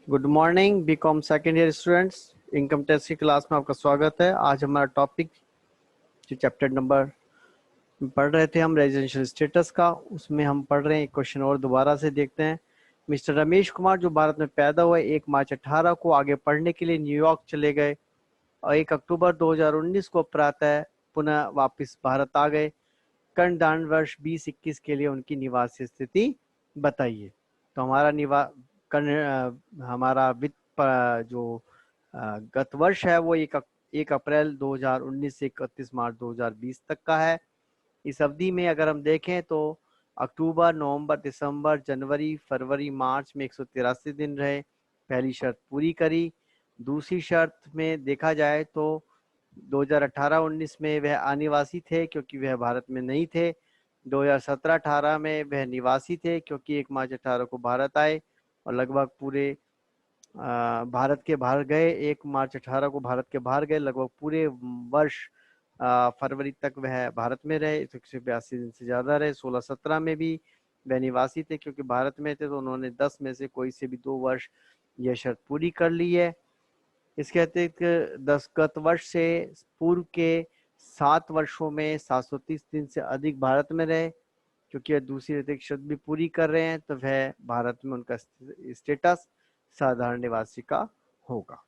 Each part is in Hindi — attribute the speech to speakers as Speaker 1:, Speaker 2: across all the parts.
Speaker 1: Good morning BCom second year students. Income tax की क्लास में आपका स्वागत है। आज हमारा टॉपिक जो चैप्टर नंबर पढ़ रहे थे हम रेजिडेंशियल स्टेटस का, उसमें हम पढ़ रहे हैं। एक क्वेश्चन और दोबारा से देखते हैं। मिस्टर रमेश कुमार जो भारत में पैदा हुए 1 मार्च 18 को आगे पढ़ने के लिए न्यूयॉर्क चले गए और 1 अक्टूबर 2019 को प्रातः पुनः वापस भारत आ गए। करदान वर्ष 2021 के लिए उनकी निवास स्थिति बताइए। तो हमारा वित्त जो गत वर्ष है वो 1 अप्रैल 2019 से 31 मार्च 2020 तक का है। इस अवधि में अगर हम देखें तो अक्टूबर, नवंबर, दिसंबर, जनवरी, फरवरी, मार्च में 183 दिन रहे। पहली शर्त पूरी करी। दूसरी शर्त में देखा जाए तो 2018-19 में वह अनिवासी थे क्योंकि वह भारत में नहीं थे। 2017-18 में वह निवासी थे क्योंकि 1 मार्च 18 को भारत आए और लगभग पूरे भारत के बाहर गए। 1 मार्च 18 को भारत के बाहर गए, लगभग पूरे वर्ष फरवरी तक वह भारत में रहे, 182 दिन से ज़्यादा रहे। 16-17 में भी वह निवासी थे क्योंकि भारत में थे, तो उन्होंने 10 में से कोई से भी 2 वर्ष यह शर्त पूरी कर ली है। इसके अतिरिक्त 10 गत वर्ष से पूर्व के 7 वर्षों में 730 दिन से अधिक भारत में रहे क्योंकि दूसरी अतिरिक्त शर्त भी पूरी कर रहे हैं, तो वह भारत में उनका स्टेटस साधारण निवासी का होगा।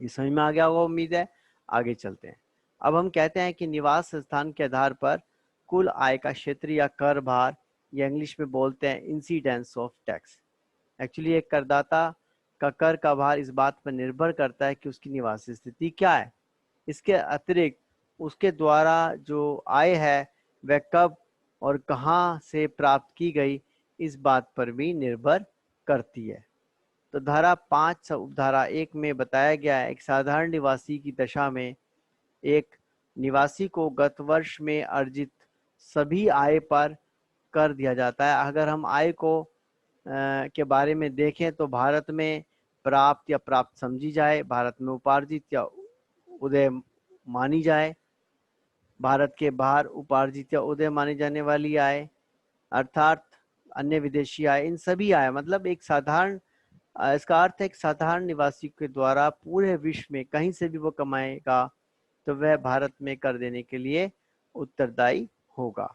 Speaker 1: ये समझ में आ गया होगा उम्मीद है। आगे चलते हैं। अब हम कहते हैं कि निवास स्थान के आधार पर कुल आय का क्षेत्र या कर भार, या इंग्लिश में बोलते हैं इंसिडेंस ऑफ टैक्स। एक्चुअली एक करदाता का कर का भार इस बात पर निर्भर करता है कि उसकी निवास स्थिति क्या है। इसके अतिरिक्त उसके द्वारा जो आय है वह कब और कहां से प्राप्त की गई, इस बात पर भी निर्भर करती है। तो धारा 5 उपधारा 1 में बताया गया है, एक साधारण निवासी की दशा में एक निवासी को गत वर्ष में अर्जित सभी आय पर कर दिया जाता है। अगर हम आय को के बारे में देखें तो भारत में प्राप्त या प्राप्त समझी जाए, भारत में उपार्जित या उदय मानी जाए, भारत के बाहर उपार्जित या उदय मानी जाने वाली आय अर्थात अन्य विदेशी आय, इन सभी आय मतलब एक साधारण, इसका अर्थ है एक साधारण निवासी के द्वारा पूरे विश्व में कहीं से भी वो कमाएगा तो वह भारत में कर देने के लिए उत्तरदायी होगा।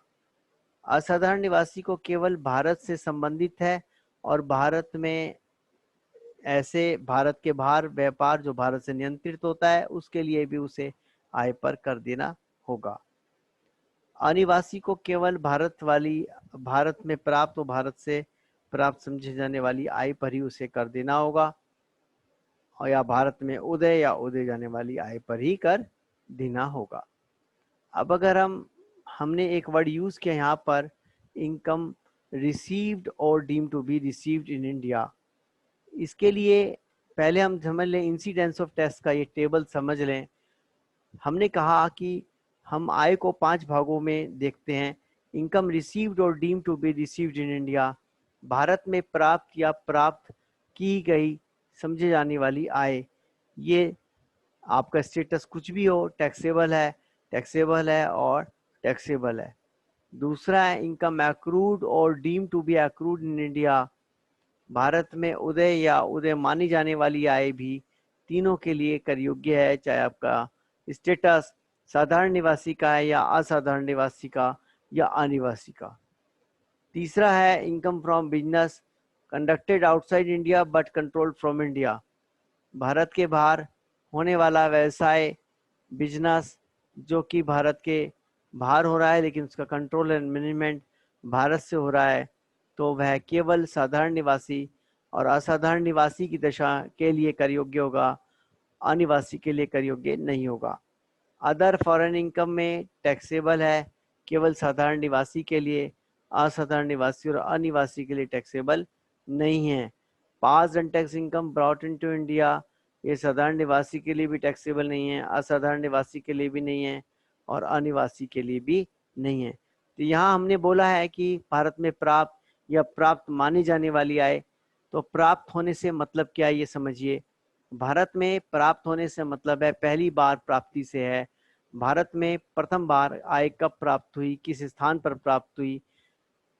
Speaker 1: असाधारण निवासी को केवल भारत से संबंधित है और भारत में ऐसे भारत के बाहर व्यापार जो भारत से नियंत्रित होता है उसके लिए भी उसे आय पर कर देना होगा। अनिवासी को केवल भारत में प्राप्त और भारत से प्राप्त समझे जाने वाली आय पर ही उसे कर देना होगा, और या भारत में उदय या उदय जाने वाली आय पर ही कर देना होगा। अब अगर हमने एक वर्ड यूज किया यहाँ पर, इनकम रिसीव्ड और deem to be received in India, इसके लिए पहले हम समझ लें इंसिडेंस ऑफ टैक्स का ये टेबल समझ लें। हमने कहा कि हम आय को 5 भागों में देखते हैं। इनकम रिसीव्ड और deem to be received in India, Bharat में प्राप्त या प्राप्त की गई समझे जाने वाली आय। ये आपका स्टेटस कुछ भी हो, टैक्सेबल है और टैक्सेबल है। दूसरा है इनकम एक्रूड और deem to be accrued in India, Bharat में उदय या उदय मानी जाने वाली आय भी तीनों के लिए कर योग्य है, चाहे आपका स्टेटस साधारण निवासी का है या असाधारण निवासी का या अनिवासी का। तीसरा है income from business conducted outside India but controlled from India, Bharat के बाहर होने वाला व्यवसाय बिजनेस जो कि भारत के बाहर हो रहा है लेकिन उसका कंट्रोल एंड मैनेजमेंट भारत से हो रहा है, तो वह केवल साधारण निवासी और असाधारण निवासी की दशा के लिए कर योग्य होगा, अनिवासी के लिए कर योग्य नहीं होगा। अदर फॉरेन इनकम में टैक्सेबल है केवल साधारण निवासी के लिए, असाधारण निवासी और अनिवासी के लिए टैक्सेबल नहीं है। Pass and tax income brought into India, ये साधारण निवासी के लिए भी टैक्सेबल नहीं है, असाधारण निवासी के लिए भी नहीं है और अनिवासी के लिए भी नहीं है। तो यहाँ हमने बोला है कि भारत में प्राप्त या प्राप्त मानी जाने वाली आय, तो प्राप्त होने से मतलब क्या है ये समझिए। भारत में प्राप्त होने से मतलब है पहली बार प्राप्ति से है। भारत में प्रथम बार आय कब प्राप्त हुई, किस स्थान पर प्राप्त हुई,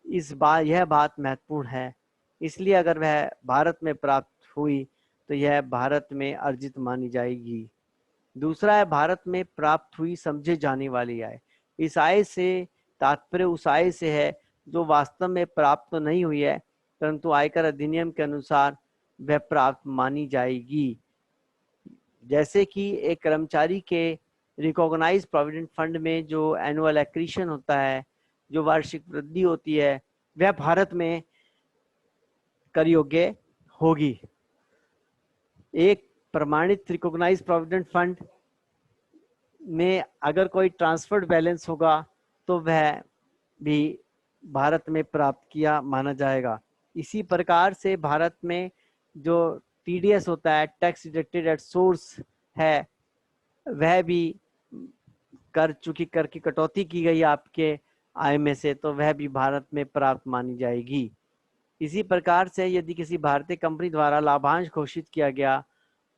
Speaker 1: यह बात महत्वपूर्ण है। इसलिए अगर वह भारत में प्राप्त हुई तो यह भारत में अर्जित मानी जाएगी। दूसरा है भारत में प्राप्त हुई समझे जाने वाली आय। इस आय से तात्पर्य उस आय से है जो वास्तव में प्राप्त तो नहीं हुई है, परंतु आयकर अधिनियम के अनुसार वह प्राप्त मानी जाएगी। जैसे कि एक कर्मचारी के रिकॉग्नाइज प्रोविडेंट फंड में जो एनुअल एक्रीशन होता है, जो वार्षिक वृद्धि होती है, वह भारत में कर योग्य होगी। एक प्रमाणित रिकॉग्नाइज प्रोविडेंट फंड में अगर कोई ट्रांसफर्ड बैलेंस होगा तो वह भी भारत में प्राप्त किया माना जाएगा। इसी प्रकार से भारत में जो टीडीएस होता है, टैक्स डिडक्टेड एट सोर्स है, वह भी कर चूंकि कर की कटौती की गई आपके आय में से, तो वह भी भारत में प्राप्त मानी जाएगी। इसी प्रकार से यदि किसी भारतीय कंपनी द्वारा लाभांश घोषित किया गया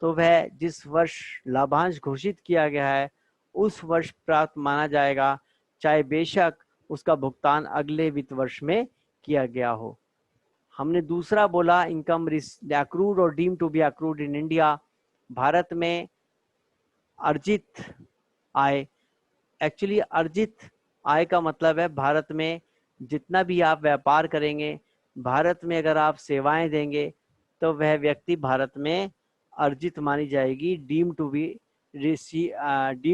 Speaker 1: तो वह जिस वर्ष लाभांश घोषित किया गया है उस वर्ष प्राप्त माना जाएगा, चाहे बेशक उसका भुगतान अगले वित्त वर्ष में किया गया हो। हमने दूसरा बोला इनकम अक्रूड और deem to be accrued in India. Bharat में अर्जित आय, एक्चुअली अर्जित आय का मतलब है भारत में जितना भी आप व्यापार करेंगे, भारत में अगर आप सेवाएं देंगे तो वह व्यक्ति भारत में अर्जित मानी जाएगी, deem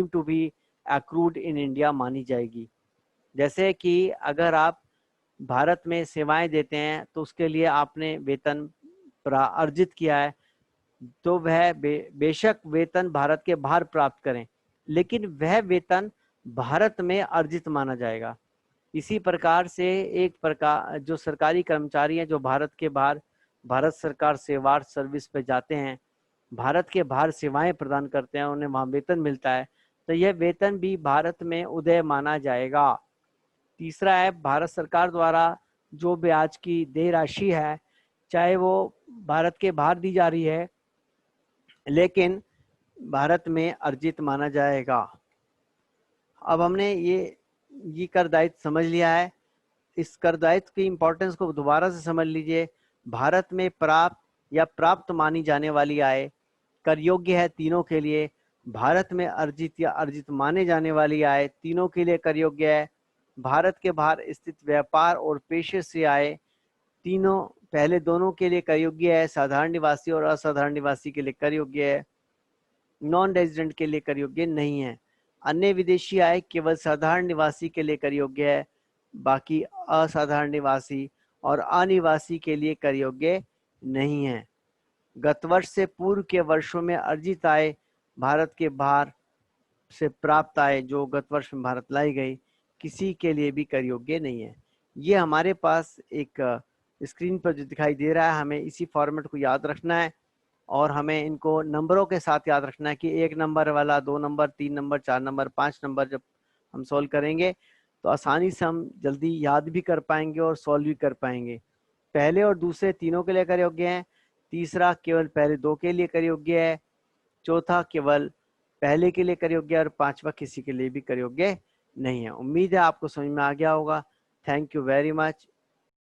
Speaker 1: to be accrued in India मानी जाएगी। जैसे कि अगर आप भारत में सेवाएं देते हैं तो उसके लिए आपने वेतन अर्जित किया है, तो वह बेशक वेतन भारत के बाहर प्राप्त करें, लेकिन वह वेतन भारत में अर्जित माना जाएगा। इसी प्रकार से एक प्रकार जो सरकारी कर्मचारी हैं जो भारत के बाहर भारत सरकार सेवा सर्विस पे जाते हैं, भारत के बाहर सेवाएं प्रदान करते हैं, उन्हें वहां वेतन मिलता है, तो यह वेतन भी भारत में उदय माना जाएगा। तीसरा है भारत सरकार द्वारा जो ब्याज की देय राशि है, चाहे वो भारत के बाहर दी जा रही है लेकिन भारत में अर्जित माना जाएगा। अब हमने ये कर दायित्व समझ लिया है। इस कर दायित्व की इंपॉर्टेंस को दोबारा से समझ लीजिए। भारत में प्राप्त या प्राप्त मानी जाने वाली आय कर योग्य है तीनों के लिए। भारत में अर्जित या अर्जित माने जाने वाली आय तीनों के लिए कर योग्य है। भारत के बाहर स्थित व्यापार और पेशे से आय तीनों पहले दोनों के लिए कर योग्य है, साधारण निवासी और असाधारण निवासी के लिए कर योग्य है, नॉन रेजिडेंट के लिए कर योग्य नहीं है। अन्य विदेशी आय केवल साधारण निवासी के लिए कर योग्य है, बाकी असाधारण निवासी और अनिवासी के लिए कर योग्य नहीं है। गत वर्ष से पूर्व के वर्षों में अर्जित आय भारत के बाहर से प्राप्त आय जो गत वर्ष में भारत लाई गई किसी के लिए भी कर योग्य नहीं है। ये हमारे पास एक स्क्रीन पर जो दिखाई दे रहा है, हमें इसी फॉर्मेट को याद रखना है और हमें इनको नंबरों के साथ याद रखना है कि 1 नंबर वाला, 2 नंबर, 3 नंबर, 4 नंबर, 5 नंबर जब हम सॉल्व करेंगे तो आसानी से हम जल्दी याद भी कर पाएंगे और सॉल्व भी कर पाएंगे। पहले और दूसरे तीनों के लिए कर योग्य हैं, तीसरा केवल पहले 2 के लिए कर योग्य है, चौथा केवल पहले के लिए कर योग्य है और पांचवा किसी के लिए भी कर योग्य नहीं है। उम्मीद है आपको समझ में आ गया होगा। Thank you very much.